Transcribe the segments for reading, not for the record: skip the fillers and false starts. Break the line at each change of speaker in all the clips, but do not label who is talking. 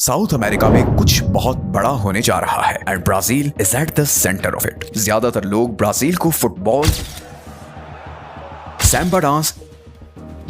South America में कुछ बहुत बड़ा होने जा रहा है and Brazil is at the centre of it. ज्यादातर लोग ब्राजील को फुटबॉल, सैम्बा डांस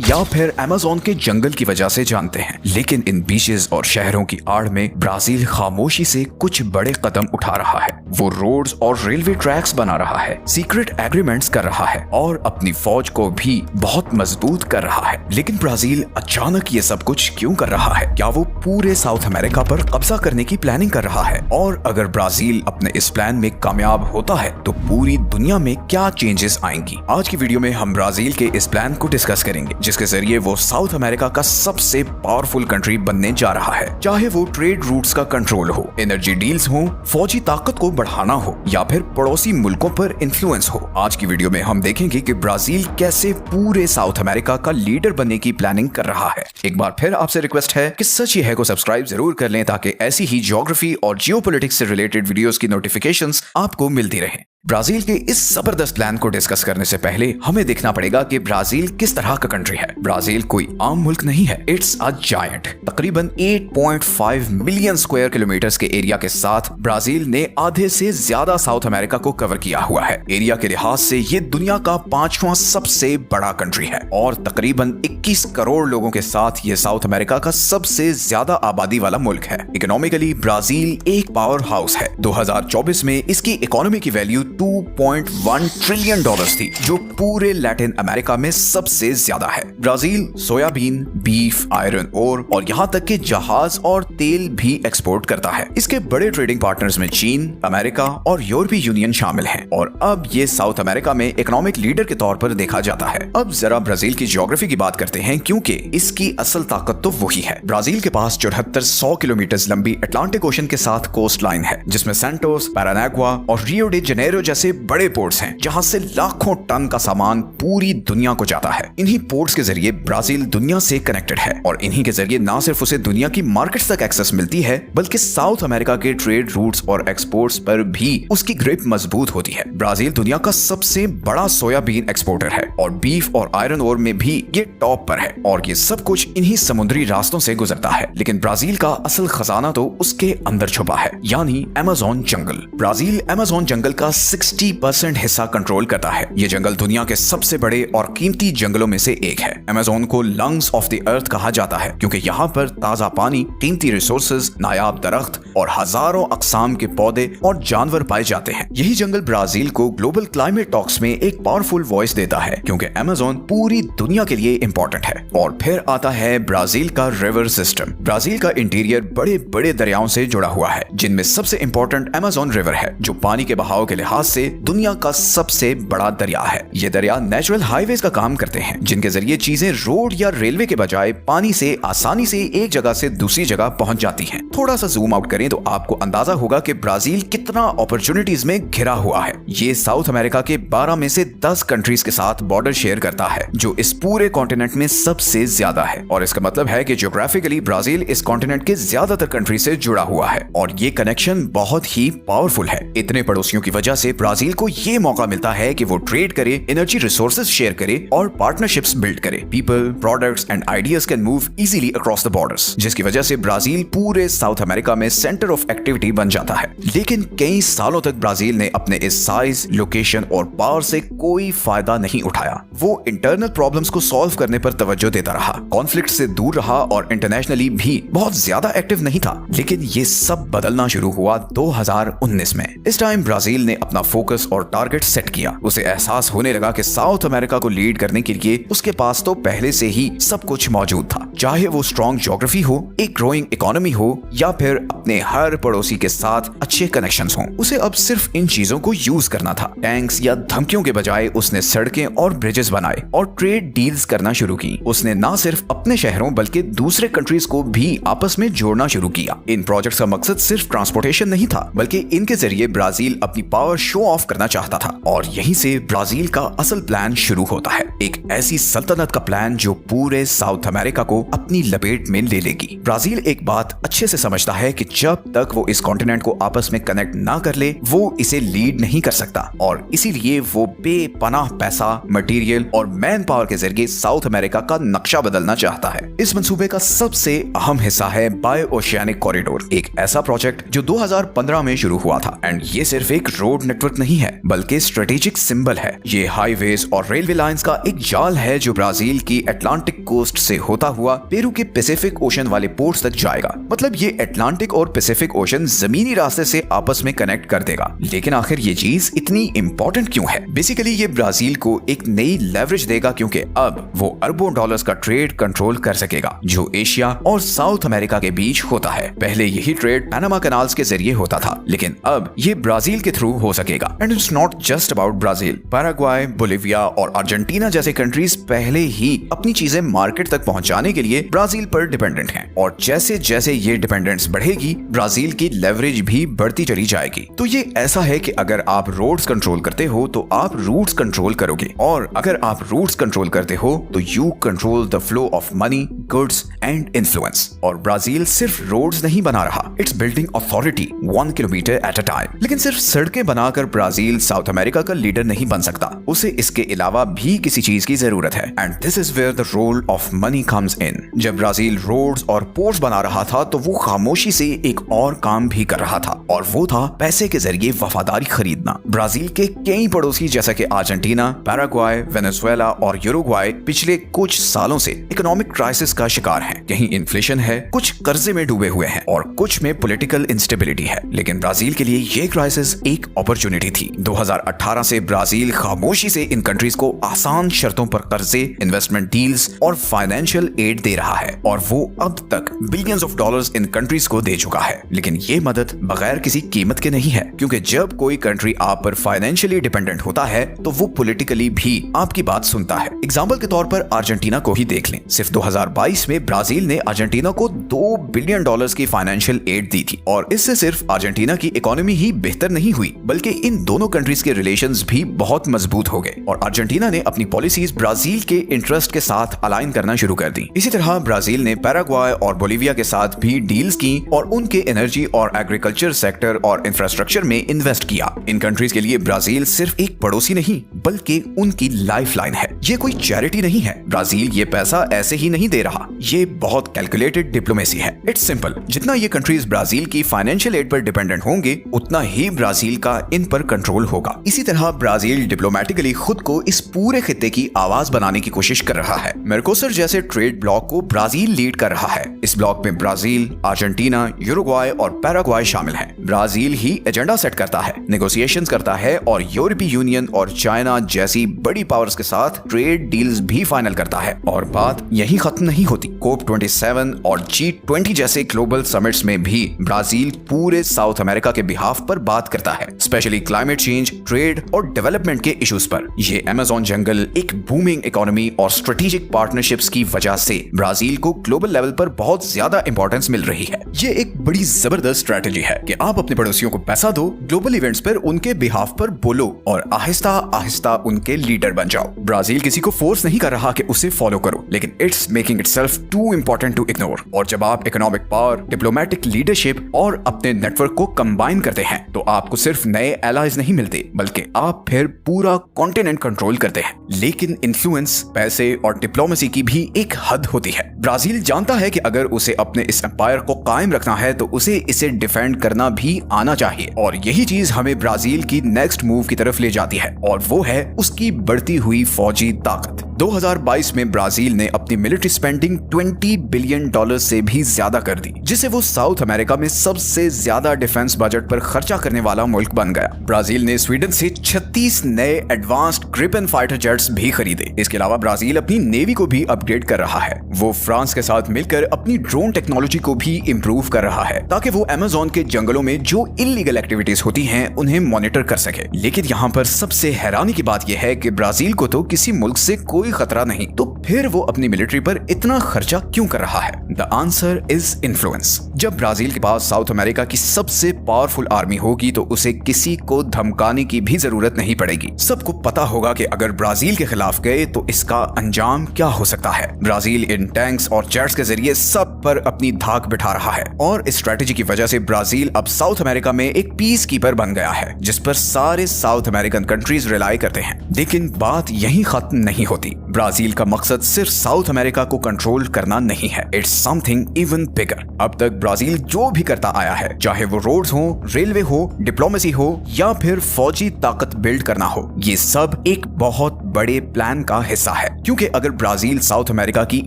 या फिर अमेज़न के जंगल की वजह से जानते हैं, लेकिन इन बीचेस और शहरों की आड़ में ब्राजील खामोशी से कुछ बड़े कदम उठा रहा है। वो रोड्स और रेलवे ट्रैक्स बना रहा है, सीक्रेट एग्रीमेंट्स कर रहा है और अपनी फौज को भी बहुत मजबूत कर रहा है। लेकिन ब्राजील अचानक ये सब कुछ क्यों कर रहा है? क्या वो पूरे साउथ अमेरिका पर कब्जा करने की प्लानिंग कर रहा है? और अगर ब्राजील अपने इस प्लान में कामयाब होता है तो पूरी दुनिया में क्या चेंजेस आएंगी? आज की वीडियो में हम ब्राजील के इस प्लान को डिस्कस करेंगे, जिसके जरिए वो साउथ अमेरिका का सबसे पावरफुल कंट्री बनने जा रहा है। चाहे वो ट्रेड रूट्स का कंट्रोल हो, एनर्जी डील्स हो, फौजी ताकत को बढ़ाना हो या फिर पड़ोसी मुल्कों पर इन्फ्लुएंस हो। आज की वीडियो में हम देखेंगे कि ब्राजील कैसे पूरे साउथ अमेरिका का लीडर बनने की प्लानिंग कर रहा है। एक बार फिर आपसे रिक्वेस्ट है कि सच ये है को सब्सक्राइब जरूर कर लें ताकि ऐसी ही ज्योग्राफी और जियोपॉलिटिक्स से रिलेटेड वीडियोस की नोटिफिकेशंस आपको मिलती रहें। ब्राजील के इस जबरदस्त प्लान को डिस्कस करने से पहले हमें देखना पड़ेगा कि ब्राजील किस तरह का कंट्री है। ब्राजील कोई आम मुल्क नहीं है, इट्स अ जायंट। तकरीबन 8.5 मिलियन स्क्वायर किलोमीटर्स के एरिया के साथ ब्राजील ने आधे से ज्यादा साउथ अमेरिका को कवर किया हुआ है। एरिया के लिहाज से ये दुनिया का 5वां सबसे बड़ा कंट्री है और तकरीबन 21 करोड़ लोगों के साथ ये साउथ अमेरिका का सबसे ज्यादा आबादी वाला मुल्क है। इकोनॉमिकली ब्राजील एक पावर हाउस है। 2024 में इसकी इकोनॉमी की वैल्यू $2.1 ट्रिलियन थी, जो पूरे लैटिन अमेरिका में सबसे ज्यादा है। Brazil soybean, beef, iron ore और यहाँ तक कि जहाज और तेल भी एक्सपोर्ट करता है। इसके बड़े ट्रेडिंग पार्टनर्स में चीन, अमेरिका और यूरोपीय यूनियन शामिल हैं और अब ये साउथ अमेरिका में इकोनॉमिक लीडर के तौर पर देखा जाता है। अब जरा ब्राजील की ज्योग्राफी की बात करते हैं, क्योंकि इसकी असल ताकत तो वही है। ब्राजील के पास 7400 किलोमीटर लंबी अटलांटिक ओशन के साथ कोस्ट लाइन है, जिसमें सैंटोस, पैरानाग्वा और रियो डी जेनेरो जैसे बड़े पोर्ट्स हैं, जहां से लाखों टन का सामान पूरी दुनिया को जाता है। इन्हीं पोर्ट्स के जरिए ब्राजील दुनिया से कनेक्टेड है और इन्हीं के जरिए न सिर्फ उसे दुनिया की मार्केट्स तक एक्सेस मिलती है, बल्कि साउथ अमेरिका के ट्रेड रूट्स और एक्सपोर्ट्स पर भी उसकी ग्रिप मजबूत होती है। ब्राजील दुनिया का सबसे बड़ा सोयाबीन एक्सपोर्टर है और बीफ और आयरन ओर में भी ये टॉप पर है और ये सब कुछ इन्हीं समुद्री रास्तों से गुजरता है। लेकिन ब्राजील का असल खजाना तो उसके अंदर छुपा है, यानी अमेज़न जंगल। ब्राजील अमेज़न जंगल का 60% हिस्सा कंट्रोल करता है। ये जंगल दुनिया के सबसे बड़े और कीमती जंगलों में से एक है। अमेज़न को लंग्स ऑफ द अर्थ कहा जाता है, क्योंकि यहाँ पर ताजा पानी, कीमती रिसोर्सेज, नायाब दरख्त और हजारों अकसाम के पौधे और जानवर पाए जाते हैं। यही जंगल ब्राजील को ग्लोबल क्लाइमेट टॉक्स में एक पावरफुल वॉइस देता है, क्योंकि अमेज़न पूरी दुनिया के लिए इंपॉर्टेंट है। और फिर आता है ब्राजील का रिवर सिस्टम। ब्राजील का इंटीरियर बड़े बड़े दरियाओं से जुड़ा हुआ है, जिनमें सबसे इंपॉर्टेंट अमेज़न रिवर है, जो पानी के बहाव के लिहाज से दुनिया का सबसे बड़ा दरिया है। ये दरिया नेचुरल हाईवेज का काम करते हैं, जिनके जरिए चीजें रोड या रेलवे के बजाय पानी से आसानी से एक जगह से दूसरी जगह पहुंच जाती हैं। थोड़ा सा जूम आउट करें तो आपको अंदाजा होगा कि ब्राजील कितना अपॉर्चुनिटीज में घिरा हुआ है। ये साउथ अमेरिका के 12 में से 10 कंट्रीज के साथ बॉर्डर शेयर करता है, जो इस पूरे कॉन्टिनेंट में सबसे ज्यादा है। और इसका मतलब है कि ज्योग्राफिकली ब्राजील इस कॉन्टिनेंट के ज्यादातर कंट्री से जुड़ा हुआ है और ये कनेक्शन बहुत ही पावरफुल है। इतने पड़ोसियों की वजह से ब्राजील को ये मौका मिलता है कि वो ट्रेड करे, एनर्जी रिसोर्सेज शेयर करे और पार्टनरशिप्स बिल्ड करे। People, products and ideas can move easily across the borders, जिसकी वजह से ब्राजील पूरे साउथ अमेरिका में सेंटर ऑफ एक्टिविटी बन जाता है। लेकिन कई सालों तक ब्राजील ने अपने इस साइज, लोकेशन और पावर से कोई फायदा नहीं उठाया। वो इंटरनल प्रॉब्लम्स को सॉल्व करने पर तवज्जो देता रहा, कॉन्फ्लिक्ट से दूर रहा और इंटरनेशनली भी बहुत ज्यादा एक्टिव नहीं था। लेकिन ये सब बदलना शुरू हुआ 2019 में। इस टाइम ब्राजील ने अपना फोकस और टारगेट सेट किया। उसे एहसास होने लगा कि साउथ अमेरिका को लीड करने के लिए उसके पास तो पहले से ही सब कुछ मौजूद था, चाहे वो स्ट्रॉन्ग ज्योग्राफी हो, एक ग्रोइंग इकोनॉमी हो या फिर अपने हर पड़ोसी के साथ अच्छे कनेक्शंस हों। उसे अब सिर्फ इन चीजों को यूज करना था। टैंक्स या धमकियों के बजाय उसने सड़कें और ब्रिजेस बनाए और ट्रेड डील्स करना शुरू की। उसने न सिर्फ अपने शहरों बल्कि दूसरे कंट्रीज को भी आपस में जोड़ना शुरू किया। इन प्रोजेक्ट्स का मकसद सिर्फ ट्रांसपोर्टेशन नहीं था, बल्कि इनके जरिए ब्राजील अपनी पावर शो ऑफ करना चाहता था। और यहीं से ब्राजील का असल प्लान शुरू होता है, एक ऐसी सल्तनत का प्लान जो पूरे साउथ अमेरिका को अपनी लपेट में ले लेगी। ब्राजील एक बात अच्छे से समझता है कि जब तक वो इस कॉन्टिनेंट को आपस में कनेक्ट ना कर ले वो इसे लीड नहीं कर सकता, और इसीलिए वो बेपनाह पैसा, मटेरियल और मैन पावर के जरिए साउथ अमेरिका का नक्शा बदलना चाहता है। इस मंसूबे का सबसे अहम हिस्सा है बायो ओशियानिक कॉरिडोर, एक ऐसा प्रोजेक्ट जो 2015 में शुरू हुआ था। एंड ये सिर्फ एक रोड नेटवर्क नहीं है बल्कि स्ट्रेटेजिक सिंबल है। ये हाईवेज और रेलवे लाइंस का एक जाल है जो ब्राजील की अटलांटिक कोस्ट से होता हुआ पेरू के पैसिफिक ओशन वाले पोर्ट्स तक जाएगा। मतलब ये अटलांटिक और पैसिफिक ओशन जमीनी रास्ते से आपस में कनेक्ट कर देगा। लेकिन आखिर ये चीज इतनी इंपॉर्टेंट क्यों है? बेसिकली ये ब्राजील को एक नई लेवरेज देगा, क्योंकि अब वो अरबों डॉलर्स का ट्रेड कंट्रोल कर सकेगा जो एशिया और साउथ अमेरिका के बीच होता है। पहले यही ट्रेड पैनामा कैनाल्स के जरिए होता था, लेकिन अब ये ब्राजील के थ्रू हो सकेगा। And it's not just about Brazil. Paraguay, Bolivia और अर्जेंटीना जैसे कंट्रीज पहले ही अपनी चीजें मार्केट तक पहुंचाने के लिए ब्राजील पर डिपेंडेंट हैं, और जैसे जैसे ये डिपेंडेंस बढ़ेगी ब्राजील की लेवरेज भी बढ़ती चली जाएगी। तो ये ऐसा है कि अगर आप रोड्स कंट्रोल करते हो तो आप रूट्स कंट्रोल करोगे, और अगर आप रूट्स कंट्रोल करते हो तो you control the flow of money, goods and influence. और ब्राजील सिर्फ रोड्स नहीं बना रहा, it's building authority 1 kilometre at a time. लेकिन सिर्फ सड़कें बनाकर ब्राजील साउथ अमेरिका का लीडर नहीं बन सकता, उसे इसके अलावा भी किसी चीज की जरूरत है। And this is where the role of money comes in. जब ब्राजील रोड्स और पोर्ट्स बना रहा था तो वो खामोशी से एक और काम भी कर रहा था, और वो था पैसे के जरिए वफादारी खरीदना। ब्राजील के कई पड़ोसी जैसा कि अर्जेंटीना, पैराग्वाय, वेनेजुएला और यूरुग्वाय पिछले कुछ सालों से इकोनॉमिक क्राइसिस का शिकार हैं। कहीं इन्फ्लेशन है, कुछ कर्जे में डूबे हुए हैं और कुछ में पॉलिटिकल इंस्टेबिलिटी है। लेकिन ब्राजील के लिए ये क्राइसिस एक अपॉर्चुनिटी थी। 2018 से ब्राजील खामोशी से इन कंट्रीज को आसान शर्तों पर कर्जे, इन्वेस्टमेंट डील्स और फाइनेंशियल एड दे रहा है, और वो अब तक billions of dollars in countries को दे चुका है। लेकिन ये मदद बगैर किसी कीमत के नहीं है, क्योंकि जब कोई कंट्री आप पर फाइनेंशियली डिपेंडेंट होता है तो वो पॉलिटिकली भी आपकी बात सुनता है। एग्जाम्पल के तौर पर अर्जेंटीना को ही देख लें। सिर्फ 2022 में ब्राजील ने अर्जेंटीना को $2 बिलियन की फाइनेंशियल एड दी थी, और इससे सिर्फ अर्जेंटीना की इकोनॉमी ही बेहतर नहीं हुई बल्कि इन दोनों कंट्रीज के रिलेशंस भी बहुत मजबूत हो गए, और अर्जेंटीना ने अपनी पॉलिसीज ब्राजील के इंटरेस्ट के साथ अलाइन करना शुरू कर दी। इसी तरह ब्राजील ने पैराग्वाय और बोलिविया के साथ भी डील्स की और उनके एनर्जी और एग्रीकल्चर सेक्टर और इंफ्रास्ट्रक्चर में इन्वेस्ट किया। इन कंट्रीज के लिए ब्राजील सिर्फ एक पड़ोसी नहीं बल्कि उनकी लाइफलाइन है। ये कोई चैरिटी नहीं है। ब्राजील ये पैसा ऐसे ही नहीं दे रहा, ये बहुत कैलकुलेटेड डिप्लोमेसी है। इट्स सिंपल, जितना ये कंट्रीज ब्राजील की फाइनेंशियल एड पर डिपेंडेंट होंगे उतना ही ब्राजील का इन पर कंट्रोल होगा। इसी तरह ब्राजील डिप्लोमेटिकली खुद को इस पूरे खित्ते की आवाज बनाने की कोशिश कर रहा है। मेरकोसर जैसे ट्रेड ब्लॉक को ब्राजील लीड कर रहा है। इस ब्लॉक में ब्राजील, अर्जेंटीना, यूरुग्वाय और पैराग्वाय शामिल हैं। ब्राजील ही एजेंडा सेट करता है, नेगोशिएशंस करता है और यूरोपीय यूनियन और चाइना जैसी बड़ी पावर्स के साथ ट्रेड डील्स भी फाइनल करता है। और बात यही खत्म नहीं होती। COP27 और G20 जैसे ग्लोबल समिट्स में भी ब्राजील पूरे साउथ अमेरिका के बिहाफ पर बात करता है, स्पेशली क्लाइमेट चेंज, ट्रेड और डेवलपमेंट के इश्यूज पर। ये अमेज़न जंगल, एक बूमिंग इकोनॉमी और स्ट्रेटेजिक पार्टनरशिप्स की वजह से ब्राजील को ग्लोबल लेवल पर बहुत ज्यादा इंपॉर्टेंस मिल रही है। ये एक बड़ी जबरदस्त स्ट्रेटेजी है कि आप अपने पड़ोसियों को पैसा दो, ग्लोबल इवेंट्स पर उनके बिहाफ पर बोलो और आहिस्ता आहिस्ता उनके लीडर बन जाओ। ब्राजील किसी को फोर्स नहीं कर रहा कि उसे फॉलो करो, लेकिन it's making itself too important to ignore. और जब आप इकोनॉमिक पावर, डिप्लोमेटिक लीडरशिप और अपने नेटवर्क को कंबाइन करते हैं तो आपको सिर्फ नए एलाइज नहीं मिलते बल्कि आप फिर पूरा कॉन्टिनेंट कंट्रोल करते हैं। लेकिन इन्फ्लुएंस, पैसे और डिप्लोमेसी की भी एक हद होती है। ब्राजील जानता है कि अगर उसे अपने इस एम्पायर को कायम रखना है तो उसे इसे डिफेंड करना भी आना चाहिए, और यही चीज हमें ब्राजील की नेक्स्ट मूव की तरफ ले जाती है, और वो है उसकी बढ़ती हुई फौजी ताकत। 2022 में ब्राजील ने अपनी मिलिट्री स्पेंडिंग $20 बिलियन से भी ज्यादा कर दी, जिसे वो साउथ अमेरिका में सबसे ज्यादा डिफेंस बजट पर खर्चा करने वाला मुल्क बन गया। ब्राजील ने स्वीडन से 36 नए एडवांस्ड ग्रिपेन फाइटर जेट्स भी खरीदे। इसके अलावा ब्राजील अपनी नेवी को भी अपग्रेड कर रहा है। वो फ्रांस के साथ मिलकर अपनी ड्रोन टेक्नोलॉजी को भी इम्प्रूव कर रहा है ताकि वो अमेज़न के जंगलों में जो इलीगल एक्टिविटीज होती हैं उन्हें मॉनिटर कर सके। लेकिन यहाँ पर सबसे हैरानी की बात यह है कि ब्राजील को तो किसी मुल्क से कोई कोई खतरा नहीं, तो फिर वो अपनी मिलिट्री पर इतना खर्चा क्यों कर रहा है? The answer is influence. जब ब्राजील के पास साउथ अमेरिका की सबसे पावरफुल आर्मी होगी तो उसे किसी को धमकाने की भी जरूरत नहीं पड़ेगी। सबको पता होगा कि अगर ब्राजील के खिलाफ गए तो इसका अंजाम क्या हो सकता है। ब्राजील इन टैंक्स और जेट्स के जरिए सब पर अपनी धाक बिठा रहा है और इस स्ट्रेटेजी की वजह से ब्राजील अब साउथ अमेरिका में एक पीस कीपर बन गया है, जिस पर सारे साउथ अमेरिकन कंट्रीज रिलाई करते हैं। लेकिन बात यहीं खत्म नहीं होती। ब्राजील का मकसद सिर्फ साउथ अमेरिका को कंट्रोल करना नहीं है, इट्स समथिंग इवन बिगर। अब तक ब्राजील जो भी करता आया है, चाहे वो रोड्स हो, रेलवे हो, डिप्लोमेसी हो या फिर फौजी ताकत बिल्ड करना हो, ये सब एक बहुत बड़े प्लान का हिस्सा है। क्योंकि अगर ब्राजील साउथ अमेरिका की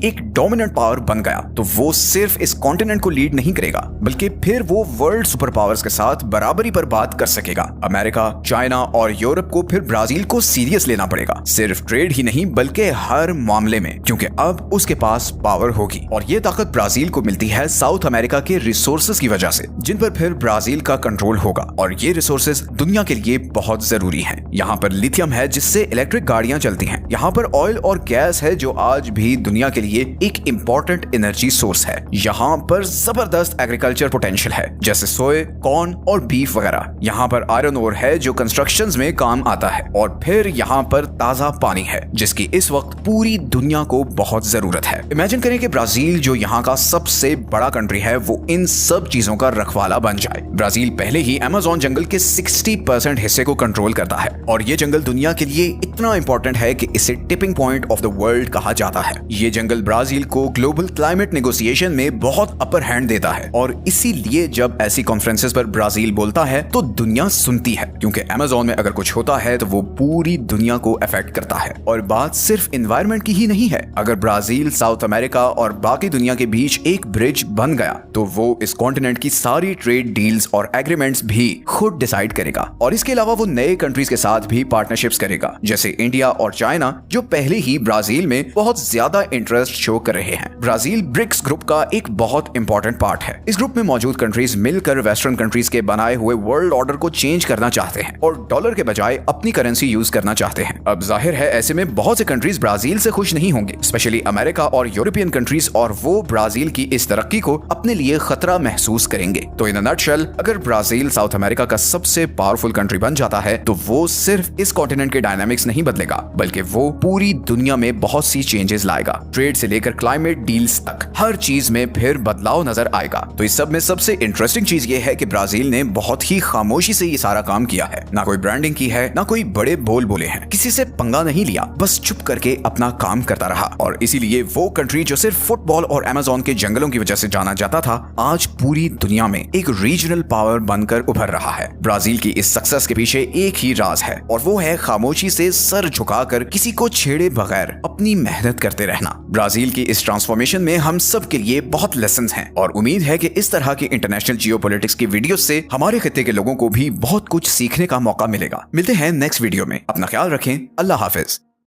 एक डोमिनेंट पावर बन गया तो वो सिर्फ इस कॉन्टिनेंट को लीड नहीं करेगा, बल्कि फिर वो वर्ल्ड सुपर पावर्स के साथ बराबरी पर बात कर सकेगा। अमेरिका, चाइना और यूरोप को फिर ब्राजील को सीरियस लेना पड़ेगा, सिर्फ ट्रेड ही नहीं बल्कि हर मामले में, क्योंकि अब उसके पास पावर होगी। और ये ताकत ब्राजील को मिलती है साउथ अमेरिका के रिसोर्सेज की वजह से, जिन पर फिर ब्राजील का कंट्रोल होगा। और ये रिसोर्सेज दुनिया के लिए बहुत जरूरी हैं। यहाँ पर लिथियम है जिससे इलेक्ट्रिक गाड़ियां चलती हैं। यहाँ पर ऑयल और गैस है जो आज भी दुनिया के लिए एक इंपॉर्टेंट एनर्जी सोर्स है। यहाँ पर जबरदस्त एग्रीकल्चर पोटेंशियल है, जैसे सोए, कॉर्न और बीफ वगैरह। यहाँ पर आयरन ओर है जो कंस्ट्रक्शंस में काम आता है। और फिर यहाँ पर ताजा पानी है जिसकी इस वक्त पूरी दुनिया को बहुत जरूरत है। इमेजिन करें कि ब्राजील जो यहाँ का सबसे बड़ा कंट्री है वो इन सब चीजों का रखवाला बन जाए। ब्राजील पहले ही अमेज़न जंगल के 60% हिस्से को कंट्रोल करता है और ये जंगल दुनिया के लिए इतना इंपॉर्टेंट है कि इसे tipping point of the world कहा जाता है। ये जंगल ब्राजील को ग्लोबल क्लाइमेट नेगोशिएशन में बहुत अपर हैंड देता है और इसीलिए जब ऐसी कॉन्फ्रेंसेस पर ब्राजील बोलता है तो दुनिया सुनती है, क्योंकि अमेज़न में अगर कुछ होता है तो वो पूरी दुनिया को अफेक्ट करता है। और बात सिर्फ एनवायरनमेंट की ही नहीं है। अगर ब्राजील साउथ अमेरिका और बाकी दुनिया के बीच एक ब्रिज बन गया तो वो इस कॉन्टिनेंट की सारी ट्रेड डील्स और एग्रीमेंट्स भी खुद डिसाइड करेगा। और इसके अलावा वो नए कंट्रीज के साथ भी पार्टनरशिप्स करेगा, जैसे इंडिया और चाइना, जो पहले ही ब्राजील में बहुत ज्यादा इंटरेस्ट शो कर रहे हैं। ब्राजील ब्रिक्स ग्रुप का एक बहुत इंपॉर्टेंट पार्ट है। इस ग्रुप में मौजूद कंट्रीज मिलकर वेस्टर्न कंट्रीज के बनाए हुए वर्ल्ड ऑर्डर को चेंज करना चाहते हैं और डॉलर के बजाय अपनी करेंसी यूज करना चाहते हैं। अब जाहिर है ऐसे में बहुत से कंट्रीज ब्राजील से खुश नहीं होंगे, स्पेशली अमेरिका और यूरोपियन कंट्रीज, और वो ब्राजील की इस तरक्की को अपने लिए खतरा महसूस करेंगे। तो इन अ नटशेल, अगर ब्राजील साउथ अमेरिका का सबसे पावरफुल कंट्री बन जाता है तो वो सिर्फ इस कॉन्टिनेंट के डायनामिक्स नहीं बदलेगा, बल्कि वो पूरी दुनिया में बहुत सी चेंजेस लाएगा। ट्रेड से लेकर क्लाइमेट डील्स तक हर चीज में फिर बदलाव नजर आएगा। तो इस सब में सबसे इंटरेस्टिंग चीज ये है कि ब्राजील ने बहुत ही खामोशी से ये सारा काम किया है। ना कोई ब्रांडिंग की है, ना कोई बड़े बोल बोले हैं, किसी से पंगा नहीं लिया, बस चुप करके अपना काम करता रहा। और इसीलिए वो कंट्री जो सिर्फ फुटबॉल और अमेज़न के जंगलों की वजह से जाना जाता था, आज पूरी दुनिया में एक रीजनल पावर बनकर उभर रहा है। ब्राजील की इस सक्सेस के पीछे एक ही राज है और वो है खामोशी से सर झुकाकर किसी को छेड़े बगैर अपनी मेहनत करते रहना। ब्राजील की इस ट्रांसफॉर्मेशन में हम सब के लिए बहुत लेसन्स हैं और उम्मीद है कि इस तरह की इंटरनेशनल जियोपॉलिटिक्स की वीडियोस से हमारे खित्ते के लोगों को भी बहुत कुछ सीखने का मौका मिलेगा। मिलते हैं नेक्स्ट वीडियो में। अपना ख्याल रखें। अल्लाह हाफिज।